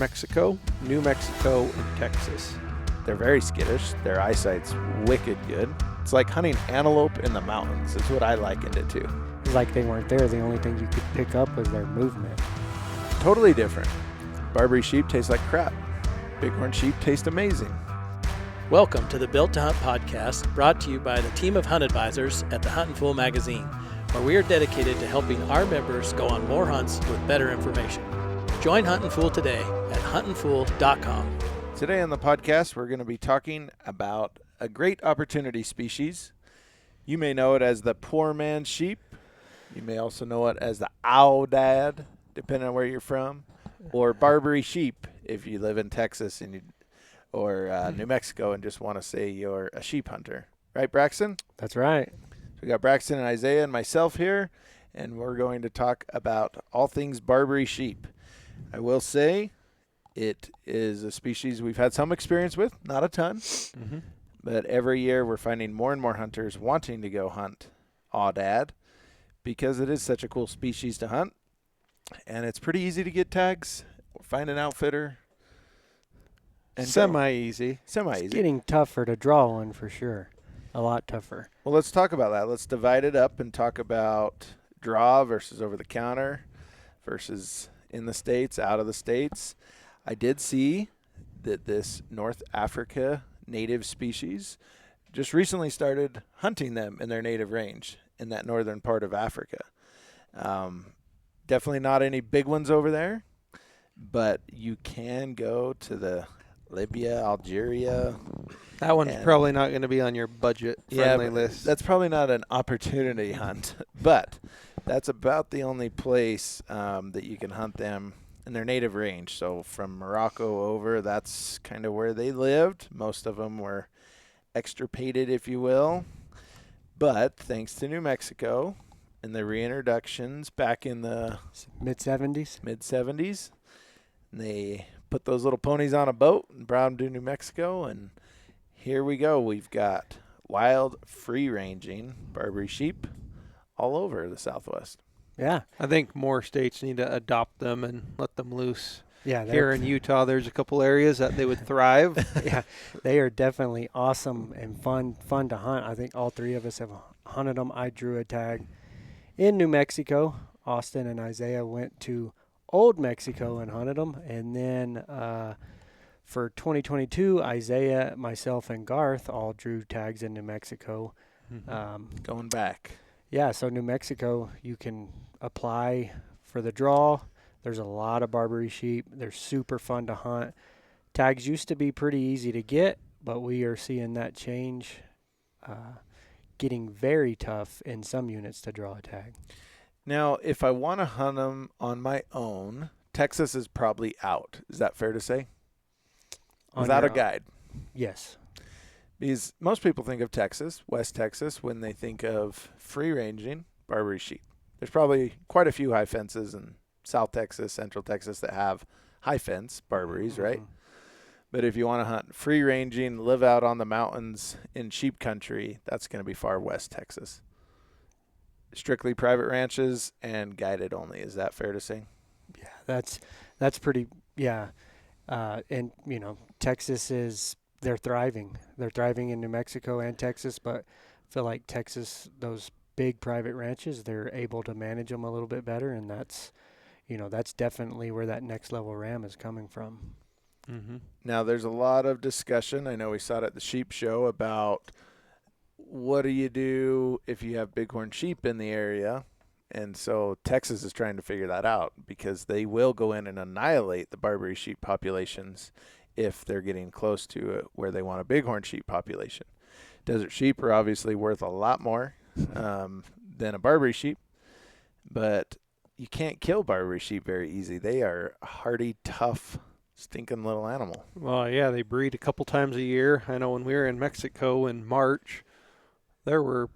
Mexico, New Mexico, and Texas. They're very skittish. Their eyesight's wicked good. It's like hunting antelope in the mountains. Is what I likened it to. It's like they weren't there. The only thing you could pick up was their movement. Totally different. Barbary sheep taste like crap. Bighorn sheep taste amazing. Welcome to the Built to Hunt podcast, brought to you by the team of hunt advisors at the Huntin Fool magazine, where we are dedicated to helping our members go on more hunts with better information. Join Huntin Fool today at huntinfool.com. Today on the podcast, we're going to be talking about a great opportunity species. You may know it as the poor man's sheep. You may also know it as the Aoudad, depending on where you're from, or Barbary sheep if you live in Texas or New Mexico and just want to say you're a sheep hunter. Right, Braxton? That's right. We got Braxton and Isaiah and myself here, and we're going to talk about all things Barbary sheep. I will say it is a species we've had some experience with, not a ton, but every year we're finding more and more hunters wanting to go hunt Aoudad because it is such a cool species to hunt, and it's pretty easy to get tags. Find an outfitter. And Semi-easy. It's getting tougher to draw one for sure. A lot tougher. Well, let's talk about that. Let's divide it up and talk about draw versus over the counter versus in the States, out of the States. I did see that this North Africa native species just recently started hunting them in their native range in that northern part of Africa. Definitely not any big ones over there, but you can go to the Libya, Algeria. That one's probably not going to be on your budget-friendly list. That's probably not an opportunity hunt, but that's about the only place that you can hunt them in their native range. So from Morocco over, that's kind of where they lived. Most of them were extirpated, if you will. But thanks to New Mexico and the reintroductions back in the mid-70s, they put those little ponies on a boat and brought them to New Mexico, and here we go. We've got wild, free-ranging Barbary sheep all over the Southwest. Yeah. I think more states need to adopt them and let them loose. Yeah. Here in Utah, there's a couple areas that they would thrive. Yeah, they are definitely awesome and fun to hunt. I think all three of us have hunted them. I drew a tag in New Mexico. Austin and Isaiah went to Old Mexico and hunted them. And then for 2022, Isaiah, myself, and Garth all drew tags in New Mexico. Going back. Yeah, so New Mexico, you can apply for the draw. There's a lot of Barbary sheep. They're super fun to hunt. Tags used to be pretty easy to get, but we are seeing that change, getting very tough in some units to draw a tag. Now, if I want to hunt them on my own, Texas is probably out. Is that fair to say? Without a guide. Yes. Because most people think of Texas, West Texas, when they think of free-ranging Barbary sheep. There's probably quite a few high fences in South Texas, Central Texas that have high fence Barbarys, right? But if you want to hunt free-ranging, live out on the mountains in sheep country, that's going to be far West Texas. Strictly private ranches and guided only. Is that fair to say? Yeah, that's pretty. Yeah, and you know, Texas they're thriving. They're thriving in New Mexico and Texas, but I feel like Texas, those big private ranches, they're able to manage them a little bit better, and that's definitely where that next level ram is coming from. Now, there's a lot of discussion. I know we saw it at the sheep show about what do you do if you have bighorn sheep in the area? And so Texas is trying to figure that out because they will go in and annihilate the Barbary sheep populations if they're getting close to where they want a bighorn sheep population. Desert sheep are obviously worth a lot more than a Barbary sheep, but you can't kill Barbary sheep very easy. They are a hardy, tough, stinking little animal. Well, yeah, they breed a couple times a year. I know when we were in Mexico in March, there were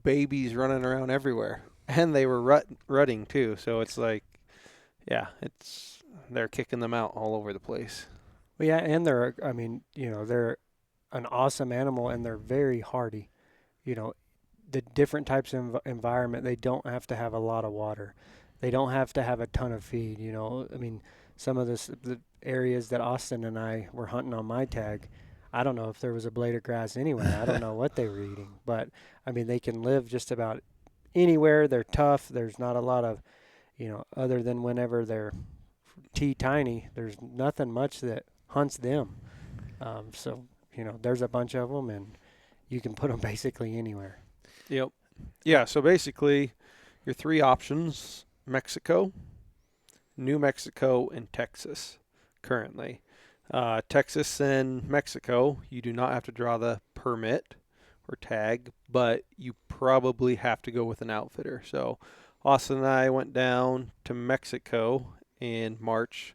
babies running around everywhere, and they were rutting too. So it's like, yeah, they're kicking them out all over the place. Well, yeah, and they're an awesome animal, and they're very hardy. You know, the different types of environment, they don't have to have a lot of water. They don't have to have a ton of feed. You know, I mean, some of the areas that Austin and I were hunting on my tag, I don't know if there was a blade of grass anywhere. I don't know what they were eating. But, I mean, they can live just about anywhere. They're tough. There's not a lot of, other than whenever they're tiny, there's nothing much that hunts them. So, there's a bunch of them, and you can put them basically anywhere. Yep. Yeah, so basically your 3 options, Mexico, New Mexico, and Texas currently. Texas and Mexico, you do not have to draw the permit or tag, but you probably have to go with an outfitter. So Austin and I went down to Mexico in March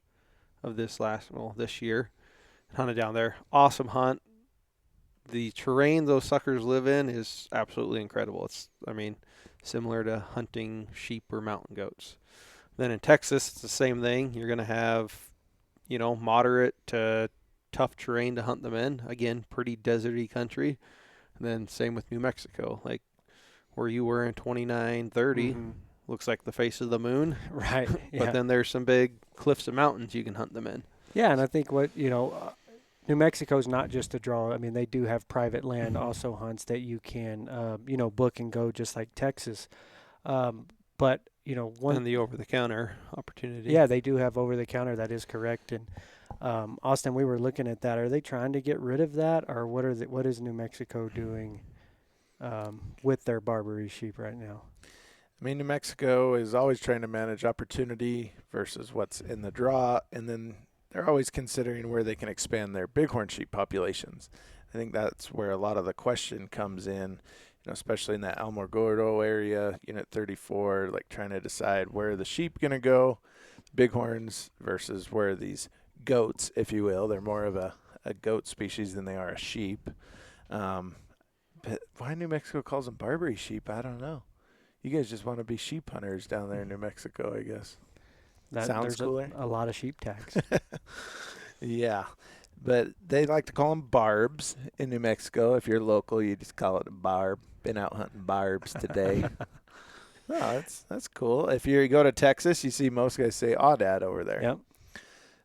of this year, hunted down there. Awesome hunt. The terrain those suckers live in is absolutely incredible. It's, similar to hunting sheep or mountain goats. Then in Texas, it's the same thing. You're going to have, moderate to tough terrain to hunt them in. Again, pretty deserty country. And then same with New Mexico, like where you were in 2930, looks like the face of the moon. Right. But then there's some big cliffs and mountains you can hunt them in. Yeah, and I think New Mexico's not just a draw. I mean, they do have private land also hunts that you can, book and go just like Texas. But, and the over-the-counter opportunity. Yeah, they do have over-the-counter. That is correct. And Austin, we were looking at that. Are they trying to get rid of that, or what is New Mexico doing with their Barbary sheep right now? New Mexico is always trying to manage opportunity versus what's in the draw, and then they're always considering where they can expand their bighorn sheep populations. I think that's where a lot of the question comes in, especially in that Alamogordo area, Unit 34, like trying to decide where are the sheep going to go, bighorns versus where these goats, if you will. They're more of a goat species than they are a sheep. But why New Mexico calls them Barbary sheep, I don't know. You guys just want to be sheep hunters down there in New Mexico, I guess. Sounds cooler. A lot of sheep tags. Yeah. But they like to call them barbs in New Mexico. If you're local, you just call it a barb. Been out hunting barbs today. Oh, that's cool. If you go to Texas, you see most guys say Aoudad over there. Yep.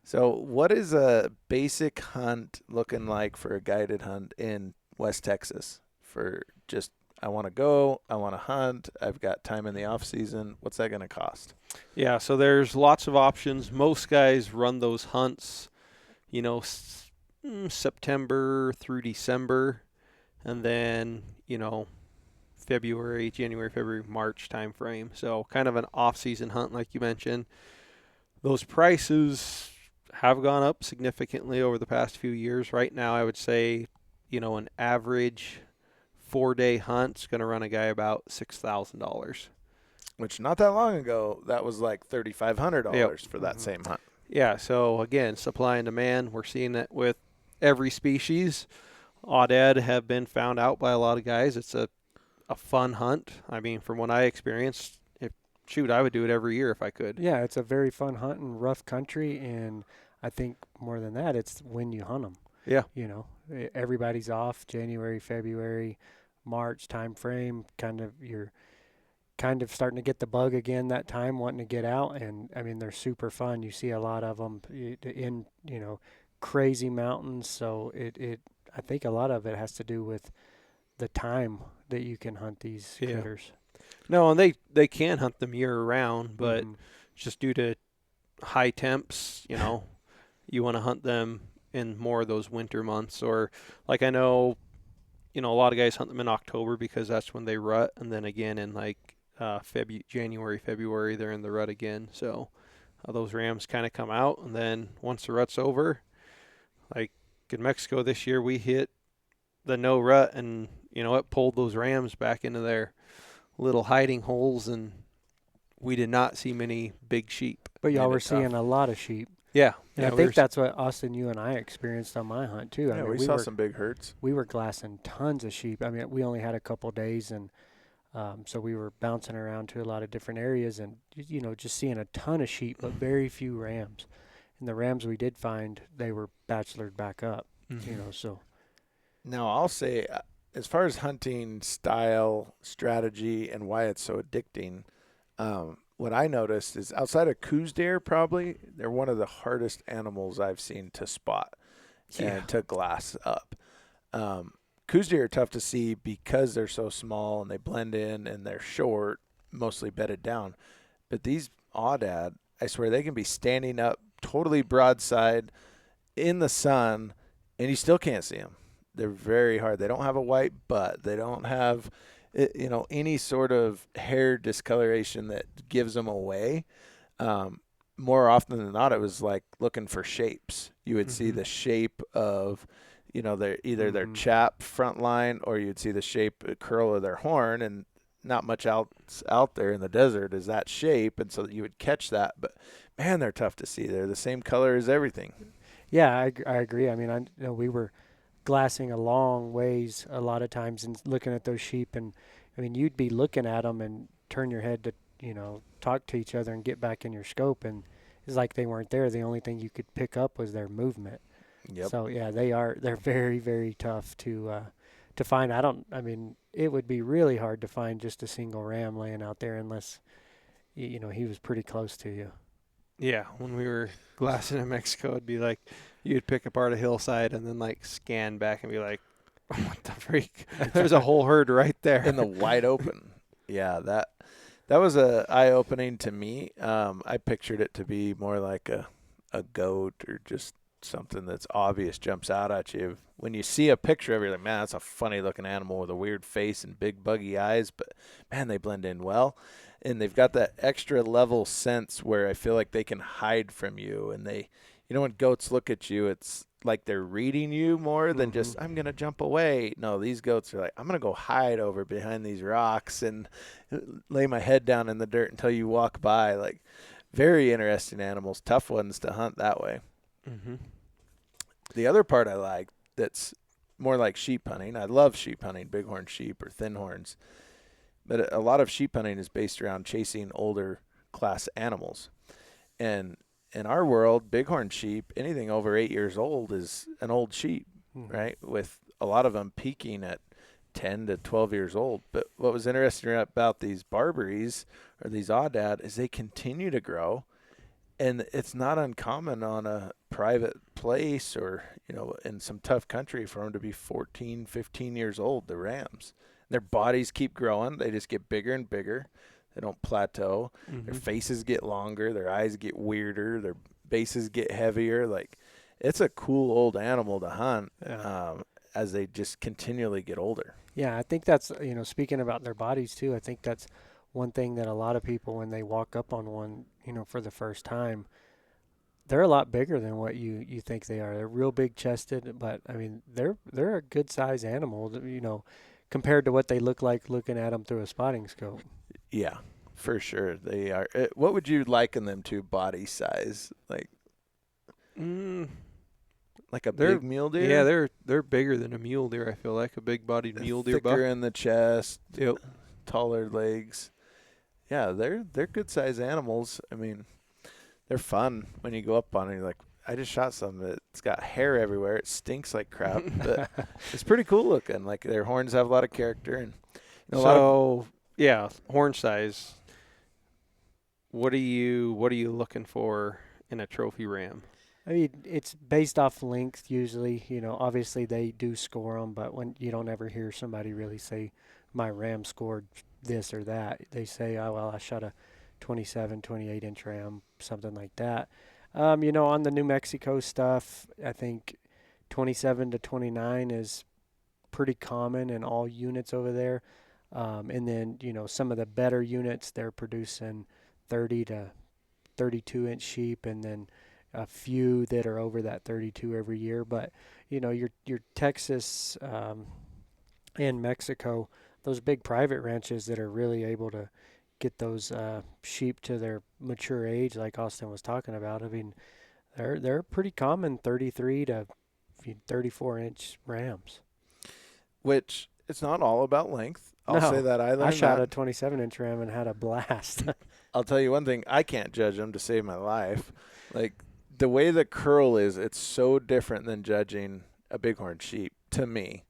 So what is a basic hunt looking like for a guided hunt in West Texas? For just, I want to go, I want to hunt, I've got time in the off season. What's that going to cost? Yeah, so there's lots of options. Most guys run those hunts, September through December, and then, January, February, March time frame. So kind of an off-season hunt like you mentioned. Those prices have gone up significantly over the past few years. Right now, I would say, an average 4-day hunt's going to run a guy about $6,000. Which not that long ago, that was like $3,500 for that same hunt. Yeah, so again, supply and demand, we're seeing it with every species. Aoudad have been found out by a lot of guys. It's a fun hunt. From what I experienced, I would do it every year if I could. Yeah, it's a very fun hunt in rough country, and I think more than that, it's when you hunt them. Yeah. Everybody's off January, February, March time frame. You're kind of starting to get the bug again that time, wanting to get out, and they're super fun. You see a lot of them in crazy mountains. So I think a lot of it has to do with the time that you can hunt these critters. No, and they can hunt them year round, but just due to high temps, you want to hunt them in more of those winter months, or like I know, a lot of guys hunt them in October because that's when they rut, and then again in January, February, they're in the rut again. So those rams kind of come out, and then once the rut's over, like in Mexico this year, we hit the no rut, and it pulled those rams back into their little hiding holes, and we did not see many big sheep. But y'all were seeing a lot of sheep. Yeah. And I think that's what Austin, you and I experienced on my hunt too. Yeah, we saw some big herds. We were glassing tons of sheep. We only had a couple days, and so we were bouncing around to a lot of different areas, and just seeing a ton of sheep, but very few rams. And the rams we did find, they were bachelored back up. So. Now I'll say, as far as hunting style, strategy, and why it's so addicting, what I noticed is outside of 𝗀𝗙cie𝗹𝗹, probably they're one of the hardest animals I've seen to spot and to glass up. 𝗀𝗙cie𝗹𝗹 are tough to see because they're so small and they blend in and they're short, mostly bedded down. But these Aoudad, I swear they can be standing up totally broadside in the sun and you still can't see them. They're very hard. They don't have a white butt. They don't have, any sort of hair discoloration that gives them away. More often than not, it was like looking for shapes. You would see the shape of, their either their chap front line, or you'd see the shape curl of their horn, and not much else out there in the desert is that shape, and so you would catch that. But man, they're tough to see. They're the same color as everything. Yeah, I agree. I mean, we were glassing a long ways a lot of times and looking at those sheep, and I mean, you'd be looking at them and turn your head to, talk to each other and get back in your scope, and it's like they weren't there. The only thing you could pick up was their movement. Yep. So yeah, they're very, very tough to find. I mean, it would be really hard to find just a single ram laying out there unless, he was pretty close to you. Yeah, when we were glassing in Mexico, it'd be like you'd pick apart a hillside and then like scan back and be like, what the freak? There's a whole herd right there. In the wide open. Yeah, that was a eye-opening to me. I pictured it to be more like a goat or just something that's obvious, jumps out at you. When you see a picture of it, you're like, man, that's a funny-looking animal with a weird face and big buggy eyes. But, man, they blend in well. And they've got that extra level sense where I feel like they can hide from you. And they, when goats look at you, it's like they're reading you more than just, I'm going to jump away. No, these goats are like, I'm going to go hide over behind these rocks and lay my head down in the dirt until you walk by. Like, very interesting animals, tough ones to hunt that way. The other part I like that's more like sheep hunting, I love sheep hunting, bighorn sheep or thin horns. But a lot of sheep hunting is based around chasing older class animals. And in our world, bighorn sheep, anything over 8 years old is an old sheep, right? With a lot of them peaking at 10 to 12 years old. But what was interesting about these Barbaries or these Aoudad is they continue to grow. And it's not uncommon on a private place or, in some tough country for them to be 14, 15 years old, the rams. Their bodies keep growing. They just get bigger and bigger. They don't plateau. Their faces get longer. Their eyes get weirder. Their bases get heavier. Like, it's a cool old animal to hunt as they just continually get older. Yeah, I think that's, speaking about their bodies too, I think that's one thing that a lot of people, when they walk up on one, for the first time, they're a lot bigger than what you think they are. They're real big chested, but I mean, they're a good size animal, compared to what they look like looking at them through a spotting scope. Yeah, for sure. They are. What would you liken them to body size? Like a big mule deer? Yeah, they're bigger than a mule deer, I feel like. A big-bodied mule deer buck. Thicker in the chest. Yep. Taller legs. Yeah, they're good size animals. I mean, they're fun when you go up on it. You're like, I just shot something that's got hair everywhere. It stinks like crap, but it's pretty cool looking. Like, their horns have a lot of character. And horn size. What are you looking for in a trophy ram? I mean, it's based off length usually. Obviously they do score them, but when you don't ever hear somebody really say, my ram scored this or that. They say, oh, well, I shot a 27, 28-inch ram, something like that. On the New Mexico stuff, I think 27 to 29 is pretty common in all units over there. And then, some of the better units, they're producing 30 to 32-inch sheep, and then a few that are over that 32 every year. But, your Texas and Mexico, those big private ranches that are really able to get those sheep to their mature age, like Austin was talking about. I mean, they're pretty common 33 to 34-inch rams. Which, it's not all about length. I'll say that. I shot a 27-inch ram and had a blast. I'll tell you one thing. I can't judge them to save my life. Like, the way the curl is, it's so different than judging a bighorn sheep to me.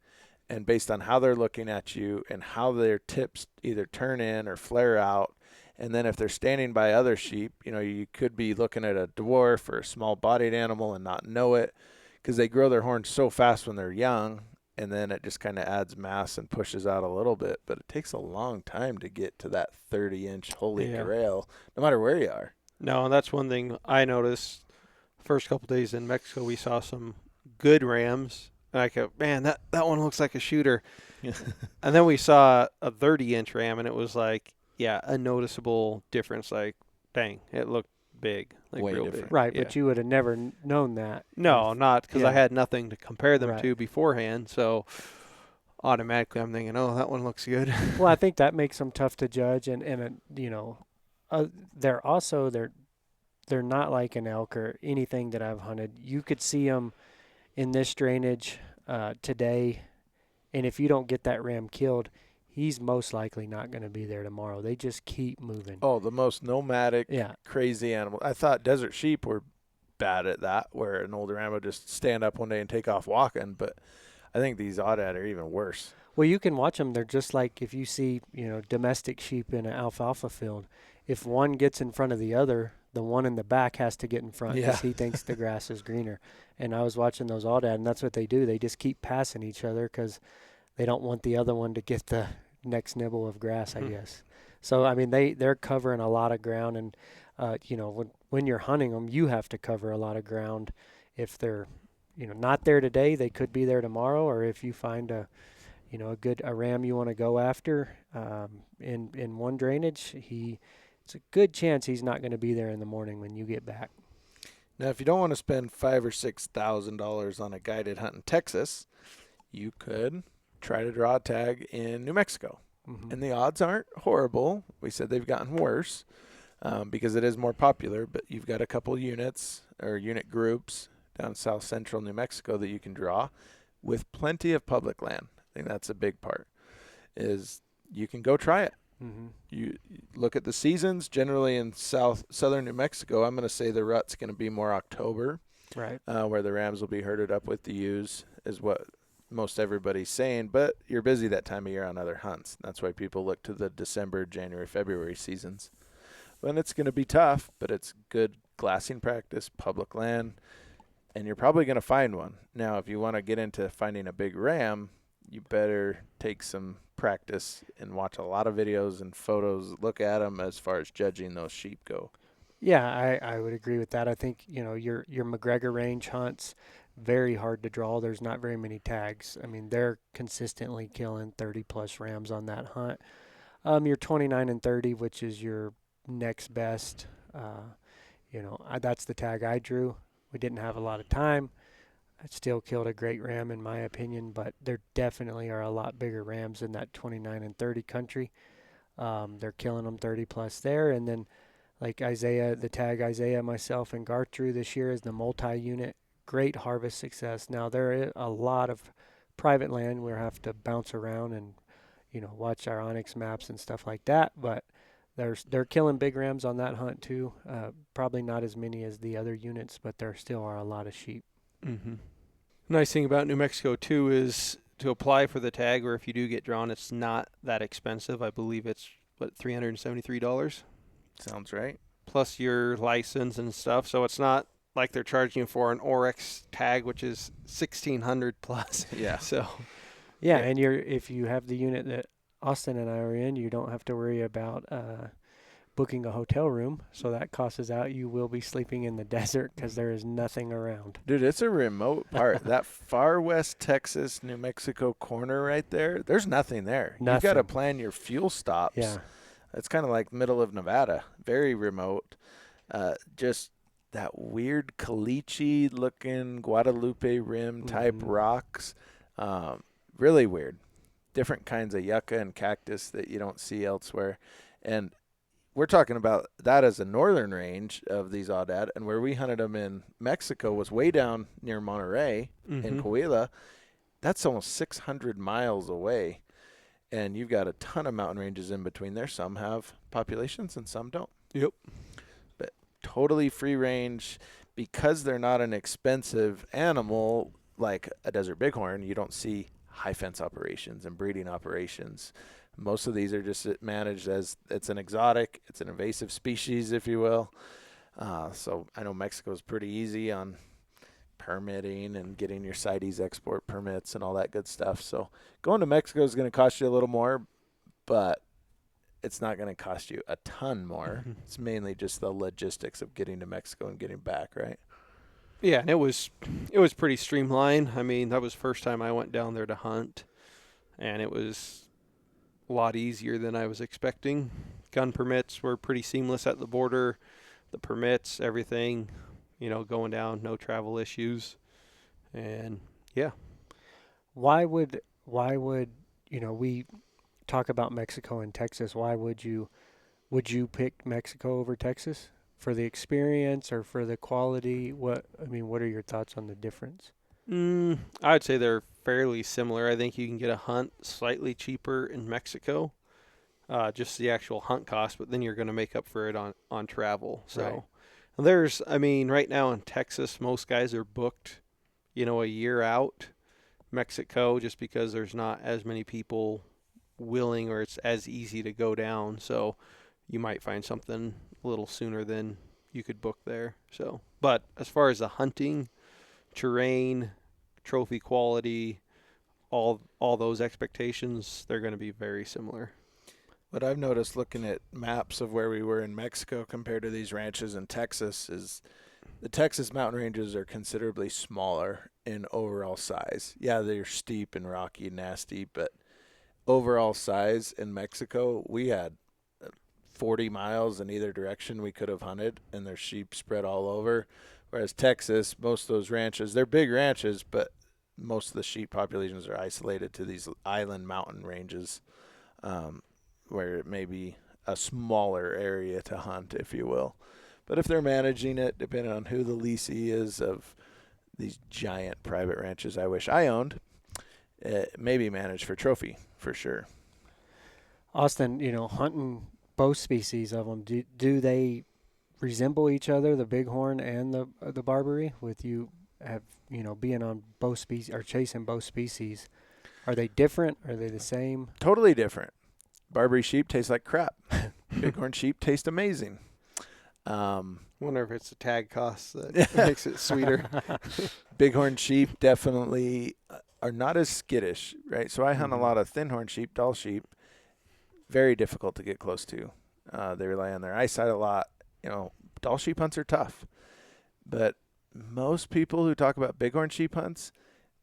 And based on how they're looking at you and how their tips either turn in or flare out And then if they're standing by other sheep, you could be looking at a dwarf or a small-bodied animal and not know it because they grow their horns so fast when they're young, and then it just kind of adds mass and pushes out a little bit. But it takes a long time to get to that 30-inch holy grail, no matter where you are. No, and that's one thing I noticed. First couple days in Mexico, we saw some good rams. And I go, man, that one looks like a shooter. And then we saw a 30-inch ram, and it was like, yeah, a noticeable difference. Like, dang, it looked big, like Way real different. big. Right, Yeah. but you would have never known that. No, not because I Yeah. had nothing to compare them Right. to beforehand. So automatically, I'm thinking, oh, that one looks good. Well, I think that makes them tough to judge, and they're not like an elk or anything that I've hunted. You could see them in this drainage today, and if you don't get that ram killed, he's most likely not going to be there tomorrow. They just keep moving. Oh, the most nomadic, Yeah. crazy animal. I thought desert sheep were bad at that, where an older animal would just stand up one day and take off walking. But I think these Aoudad are even worse. Well, you can watch them. They're just like if you see, domestic sheep in an alfalfa field. If one gets in front of the other, the one in the back has to get in front because he thinks the grass is greener. And I was watching those Aoudad, and that's what they do. They just keep passing each other because they don't want the other one to get the next nibble of grass, I guess. So, I mean, they're covering a lot of ground. And, when you're hunting them, you have to cover a lot of ground. If they're, not there today, they could be there tomorrow. Or if you find a ram you want to go after in one drainage, it's a good chance he's not going to be there in the morning when you get back. Now, if you don't want to spend $5,000 or $6,000 on a guided hunt in Texas, you could try to draw a tag in New Mexico. Mm-hmm. And the odds aren't horrible. We said they've gotten worse because it is more popular, but you've got a couple units or unit groups down south central New Mexico that you can draw with plenty of public land. I think that's a big part, is you can go try it. Mm-hmm. You look at the seasons. Generally in southern New Mexico, I'm going to say the rut's going to be more October, Right. where the rams will be herded up with the ewes, is what most everybody's saying. But you're busy that time of year on other hunts. That's why people look to the December, January, February seasons. When it's going to be tough, but it's good glassing practice, public land, and you're probably going to find one. Now, if you want to get into finding a big ram, you better take some practice and watch a lot of videos and photos, look at them as far as judging those sheep go. Yeah, I would agree with that. I think, your McGregor range hunts, very hard to draw. There's not very many tags. I mean, they're consistently killing 30-plus rams on that hunt. Your 29 and 30, which is your next best, that's the tag I drew. We didn't have a lot of time. I still killed a great ram in my opinion, but there definitely are a lot bigger rams in that 29 and 30 country. They're killing them 30-plus there. And then, like the tag Isaiah, myself, and Garth drew this year is the multi-unit. Great harvest success. Now, there is a lot of private land where we have to bounce around and, watch our Onyx maps and stuff like that. But they're killing big rams on that hunt, too. Probably not as many as the other units, but there still are a lot of sheep. Mm-hmm. Nice thing about New Mexico, too, is to apply for the tag, or if you do get drawn, it's not that expensive. I believe it's, $373? Sounds right. Plus your license and stuff. So it's not like they're charging you for an Oryx tag, which is $1,600 plus. Yeah. So, Yeah, and if you have the unit that Austin and I are in, you don't have to worry about booking a hotel room. So that costs us out. You will be sleeping in the desert because there is nothing around. Dude, it's a remote part. That far west Texas, New Mexico corner right there, there's nothing there. You've got to Nothing. plan your fuel stops. Yeah. It's kind of like middle of Nevada, very remote. Just that weird caliche looking Guadalupe rim type rocks. Really weird. Different kinds of yucca and cactus that you don't see elsewhere. And we're talking about that as a northern range of these Aoudad, and where we hunted them in Mexico was way down near Monterrey in Coahuila. That's almost 600 miles away, and you've got a ton of mountain ranges in between there. Some have populations and some don't. Yep. But totally free range. Because they're not an expensive animal like a desert bighorn, you don't see high fence operations and breeding operations. Most of these are just managed as it's an exotic, it's an invasive species, if you will. So I know Mexico is pretty easy on permitting and getting your CITES export permits and all that good stuff. So going to Mexico is going to cost you a little more, but it's not going to cost you a ton more. It's mainly just the logistics of getting to Mexico and getting back, right? Yeah, and it was pretty streamlined. I mean, that was the first time I went down there to hunt, and it was a lot easier than I was expecting. Gun permits were pretty seamless at the border. The permits, everything, going down, no travel issues. And yeah. Why would we talk about Mexico and Texas? Why would you pick Mexico over Texas? For the experience or for the quality? What are your thoughts on the difference? I'd say they're fairly similar. I think you can get a hunt slightly cheaper in Mexico, just the actual hunt cost, but then you're going to make up for it on travel. So right. Right now in Texas, most guys are booked, a year out. Mexico, just because there's not as many people willing or it's as easy to go down. So you might find something a little sooner than you could book there. So, but as far as the hunting, terrain, trophy quality, all those expectations, they're going to be very similar. What I've noticed looking at maps of where we were in Mexico compared to these ranches in Texas is the Texas mountain ranges are considerably smaller in overall size. Yeah, they're steep and rocky and nasty, but overall size in Mexico, we had 40 miles in either direction we could have hunted, and there's sheep spread all over. Whereas Texas, most of those ranches, they're big ranches, but most of the sheep populations are isolated to these island mountain ranges, where it may be a smaller area to hunt, if you will. But if they're managing it, depending on who the leasee is of these giant private ranches I wish I owned, it may be managed for trophy, for sure. Austin, hunting both species of them, do they resemble each other, the bighorn and the Barbary? With you being on both species or chasing both species, are they different? Are they the same? Totally different. Barbary sheep taste like crap. Bighorn sheep taste amazing. Wonder if it's the tag cost that makes it sweeter. Bighorn sheep definitely are not as skittish, right? So I hunt a lot of thin-horn sheep, Dall sheep. Very difficult to get close to. They rely on their eyesight a lot. Dall sheep hunts are tough. But most people who talk about bighorn sheep hunts,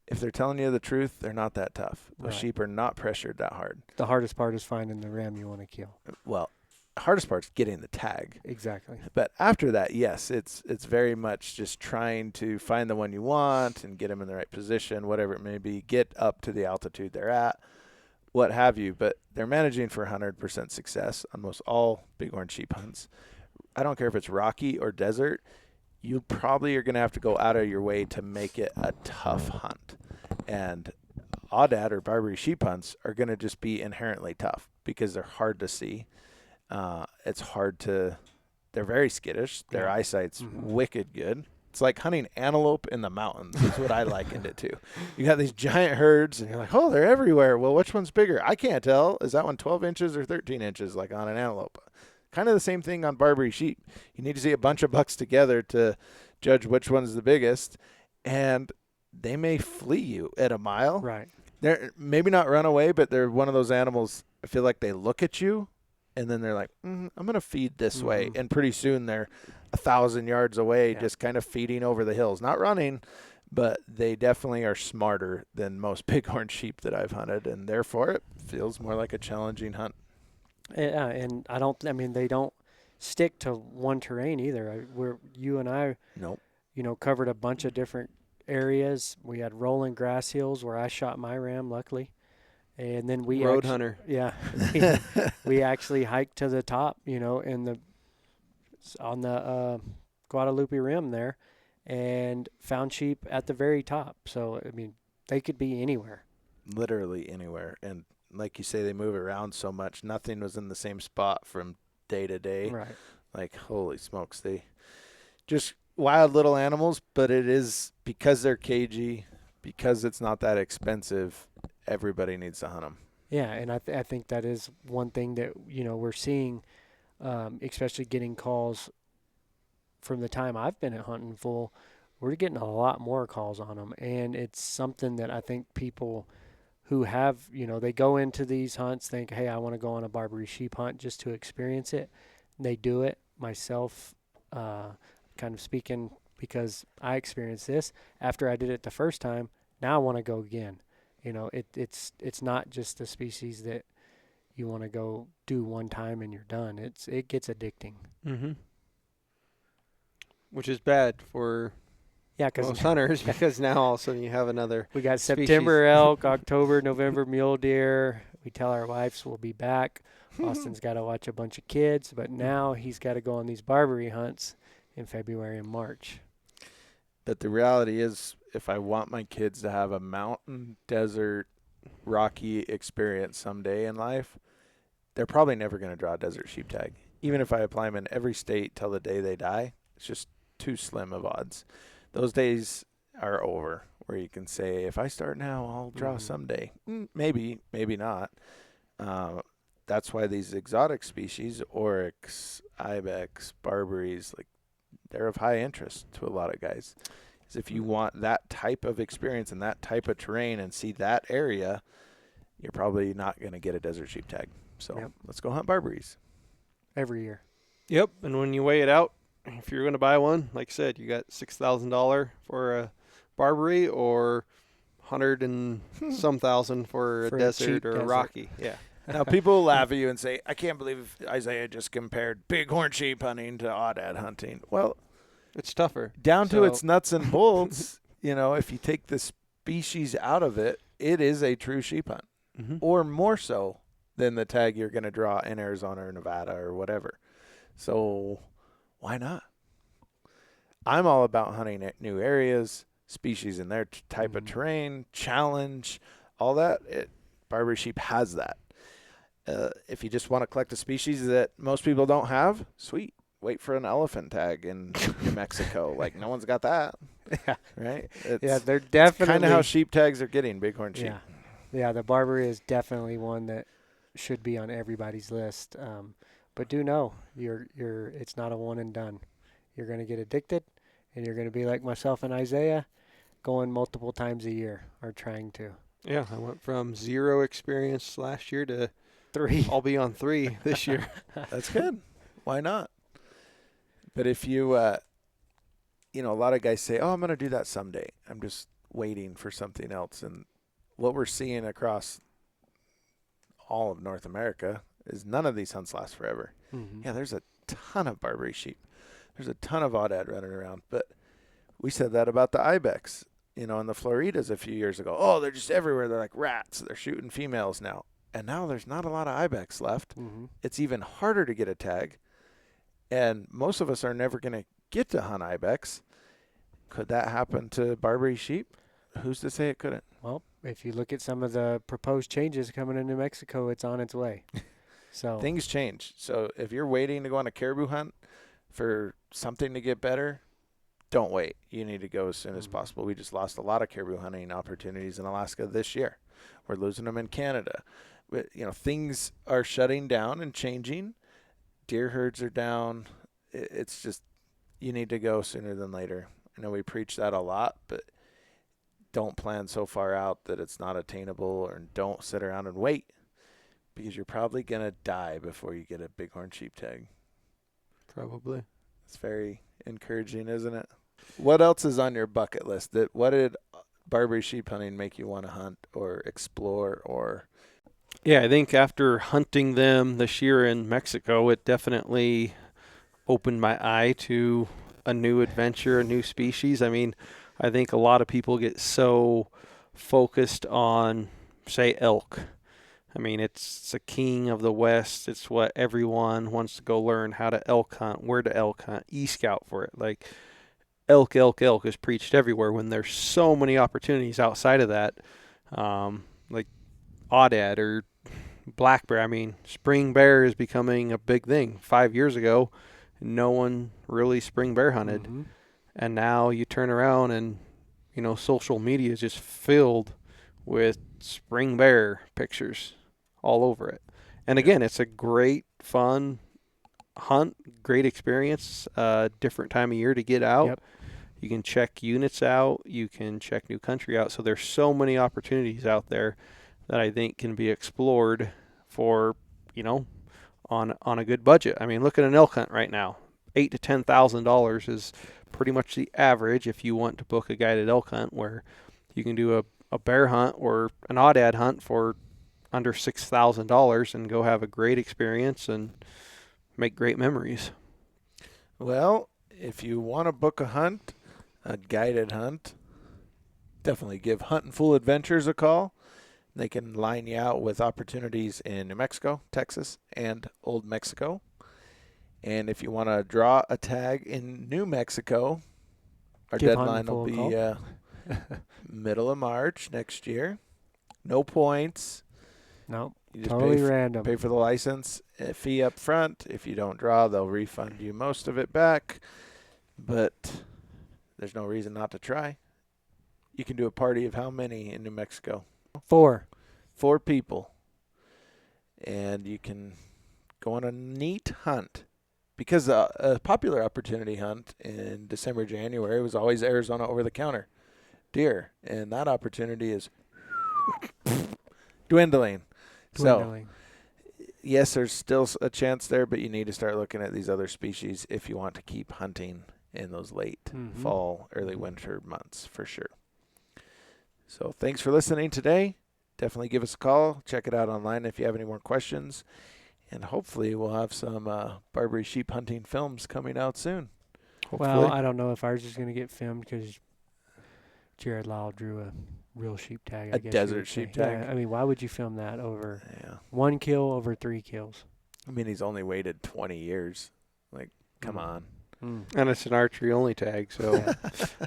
if they're telling you the truth, they're not that tough. Those sheep are not pressured that hard. The hardest part is finding the ram you want to kill. Well, hardest part is getting the tag. Exactly. But after that, yes, it's very much just trying to find the one you want and get them in the right position, whatever it may be, get up to the altitude they're at, what have you. But they're managing for 100% success on most all bighorn sheep hunts. I don't care if it's rocky or desert. You probably are going to have to go out of your way to make it a tough hunt. And Aoudad or Barbary sheep hunts are going to just be inherently tough because they're hard to see. It's hard to – they're very skittish. Their eyesight's wicked good. It's like hunting antelope in the mountains is what I likened it to. You got these giant herds, and you're like, oh, they're everywhere. Well, which one's bigger? I can't tell. Is that one 12 inches or 13 inches like on an antelope? Kind of the same thing on Barbary sheep. You need to see a bunch of bucks together to judge which one's the biggest, and they may flee you at a mile. Right. They're maybe not run away, but they're one of those animals, I feel like they look at you, and then they're like, I'm going to feed this way. And pretty soon they're 1,000 yards away, just kind of feeding over the hills. Not running, but they definitely are smarter than most bighorn sheep that I've hunted, and therefore it feels more like a challenging hunt. Yeah, and they don't stick to one terrain either. You and I, covered a bunch of different areas. We had rolling grass hills where I shot my ram, luckily. And then we road hunter. Yeah. we actually hiked to the top, on the Guadalupe Rim there, and found sheep at the very top. So, they could be anywhere. Literally anywhere. And like you say, they move around so much. Nothing was in the same spot from day to day. Right. Like, holy smokes. They just wild little animals, but it is because they're cagey, because it's not that expensive, everybody needs to hunt them. Yeah, and I think that is one thing that, we're seeing, especially getting calls from the time I've been at Huntin' Full. We're getting a lot more calls on them, and it's something that I think people who have, they go into these hunts, think, hey, I want to go on a Barbary sheep hunt just to experience it. They do it. Myself, kind of speaking because I experienced this after I did it the first time. Now I want to go again. It's not just a species that you want to go do one time and you're done. It gets addicting. Mm-hmm. Which is bad for because most hunters because now all of a sudden you have another we got species. September elk, October, November mule deer. We tell our wives we'll be back. Austin's got to watch a bunch of kids, but now he's got to go on these Barbary hunts in February and March. But the reality is, if I want my kids to have a mountain, desert, rocky experience someday in life, they're probably never going to draw a desert sheep tag. Even if I apply them in every state till the day they die, it's just too slim of odds. Those days are over where you can say, if I start now, I'll draw someday. Maybe, maybe not. That's why these exotic species, oryx, ibex, barbaries, like, they're of high interest to a lot of guys. Because if you want that type of experience and that type of terrain and see that area, you're probably not going to get a desert sheep tag. So let's go hunt barbaries. Every year. Yep, and when you weigh it out, if you're going to buy one, like I said, you got $6,000 for a Barbary or 100 and some thousand for a desert or a Rocky. Yeah. Now, people laugh at you and say, I can't believe Isaiah just compared bighorn sheep hunting to Aoudad hunting. Well, it's tougher. Down to its nuts and bolts, if you take the species out of it, it is a true sheep hunt, or more so than the tag you're going to draw in Arizona or Nevada or whatever. So why not? I'm all about hunting at new areas, species in their type of terrain, challenge, all that. Barbary sheep has that. If you just want to collect a species that most people don't have, sweet. Wait for an elephant tag in New Mexico. Like, no one's got that. Yeah. Right? They're definitely kind of how sheep tags are getting bighorn sheep. Yeah, the Barbary is definitely one that should be on everybody's list. But do know it's not a one and done. You're going to get addicted, and you're going to be like myself and Isaiah, going multiple times a year or trying to. Yeah, I went from 0 experience last year to 3. I'll be on 3 this year. That's good. Why not? But if you, a lot of guys say, oh, I'm going to do that someday. I'm just waiting for something else. And what we're seeing across all of North America is none of these hunts last forever. Yeah, there's a ton of Barbary sheep. There's a ton of Aoudad running around. But we said that about the ibex, in the Floridas a few years ago. Oh, they're just everywhere. They're like rats. They're shooting females now. And now there's not a lot of ibex left. It's even harder to get a tag. And most of us are never going to get to hunt ibex. Could that happen to Barbary sheep? Who's to say it couldn't? Well, if you look at some of the proposed changes coming in New Mexico, it's on its way. So things change. So if you're waiting to go on a caribou hunt for something to get better, don't wait. You need to go as soon as possible. We just lost a lot of caribou hunting opportunities in Alaska this year. We're losing them in Canada. But, things are shutting down and changing. Deer herds are down. It's just, you need to go sooner than later. I know we preach that a lot, but don't plan so far out that it's not attainable, or don't sit around and wait, because you're probably going to die before you get a bighorn sheep tag. Probably. It's very encouraging, isn't it? What else is on your bucket list? What did Barbary sheep hunting make you want to hunt or explore or... Yeah, I think after hunting them this year in Mexico, it definitely opened my eye to a new adventure, a new species. I mean, I think a lot of people get so focused on, say, elk. I mean, it's a king of the West. It's what everyone wants to go learn, how to elk hunt, where to elk hunt, e-scout for it. Like, elk is preached everywhere when there's so many opportunities outside of that. Like Aoudad or black bear. I mean, spring bear is becoming a big thing. 5 years ago, no one really spring bear hunted. And now you turn around and, social media is just filled with spring bear pictures. all over it. And again, it's a great, fun hunt, great experience, different time of year to get out. Yep. You can check units out. You can check new country out. So there's so many opportunities out there that I think can be explored for, on a good budget. I mean, look at an elk hunt right now. $8,000 to $10,000 is pretty much the average if you want to book a guided elk hunt, where you can do a bear hunt or an Aoudad hunt for under $6,000 and go have a great experience and make great memories. Well, if you want to book a hunt, a guided hunt, definitely give Huntin' Fool Adventures a call. They can line you out with opportunities in New Mexico, Texas, and Old Mexico. And if you want to draw a tag in New Mexico, our Give deadline will Huntin' Fool a be middle of March next year. No points. No, You just totally random. pay for the license fee up front. If you don't draw, they'll refund you most of it back. But there's no reason not to try. You can do a party of how many in New Mexico? 4. 4 people. And you can go on a neat hunt. Because a popular opportunity hunt in December, January was always Arizona over-the-counter deer. And that opportunity is dwindling. So, yes, there's still a chance there, but you need to start looking at these other species if you want to keep hunting in those late fall, early winter months for sure. So thanks for listening today. Definitely give us a call. Check it out online if you have any more questions. And hopefully we'll have some Barbary sheep hunting films coming out soon. Hopefully. Well, I don't know if ours is going to get filmed because Jared Lyle drew a real sheep tag. I A guess you desert would say. sheep tag? Yeah, I mean, why would you film that over Yeah. 1 kill over 3 kills? I mean, he's only waited 20 years. Like, come on. And it's an archery only tag, so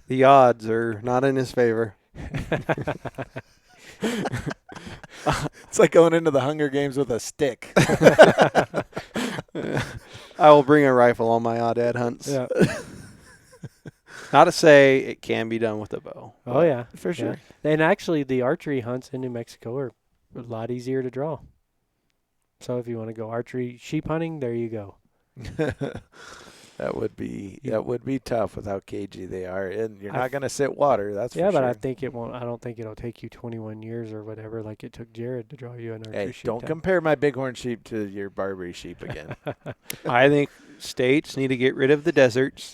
the odds are not in his favor. It's like going into the Hunger Games with a stick. I will bring a rifle on my Aoudad hunts. Yeah. Not to say it can be done with a bow. Oh, yeah. For sure. Yeah. And actually, the archery hunts in New Mexico are a lot easier to draw. So if you want to go archery sheep hunting, there you go. That would be tough with how cagey they are, and you're not going to sit water. That's for yeah, but sure. I think it won't. I don't think it'll take you 21 years or whatever, like it took Jared to draw you an archery Hey, sheep don't tag. compare my bighorn sheep to your Barbary sheep again. I think states need to get rid of the deserts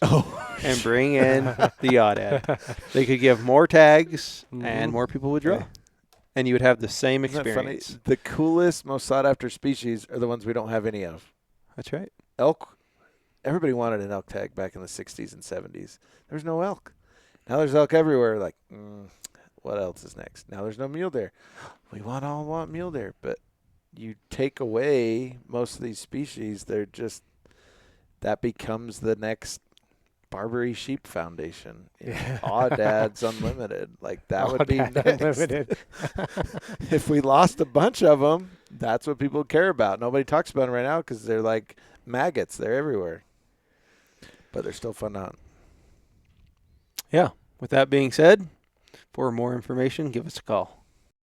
and bring in the Aoudad. They could give more tags and more people would draw. And you would have the same Isn't that funny? experience. The coolest, most sought-after species are the ones we don't have any of. That's right. Elk. Everybody wanted an elk tag back in the 60s and 70s. There was no elk. Now there's elk everywhere. Like, what else is next? Now there's no mule deer. We all want mule deer, but you take away most of these species, they're just, that becomes the next Barbary Sheep Foundation. Yeah. Aoudads Unlimited. Like, that would be Aoudad next. Unlimited. If we lost a bunch of them, that's what people care about. Nobody talks about them right now because they're like maggots. They're everywhere. But they're still fun to hunt. Yeah. With that being said, for more information, give us a call.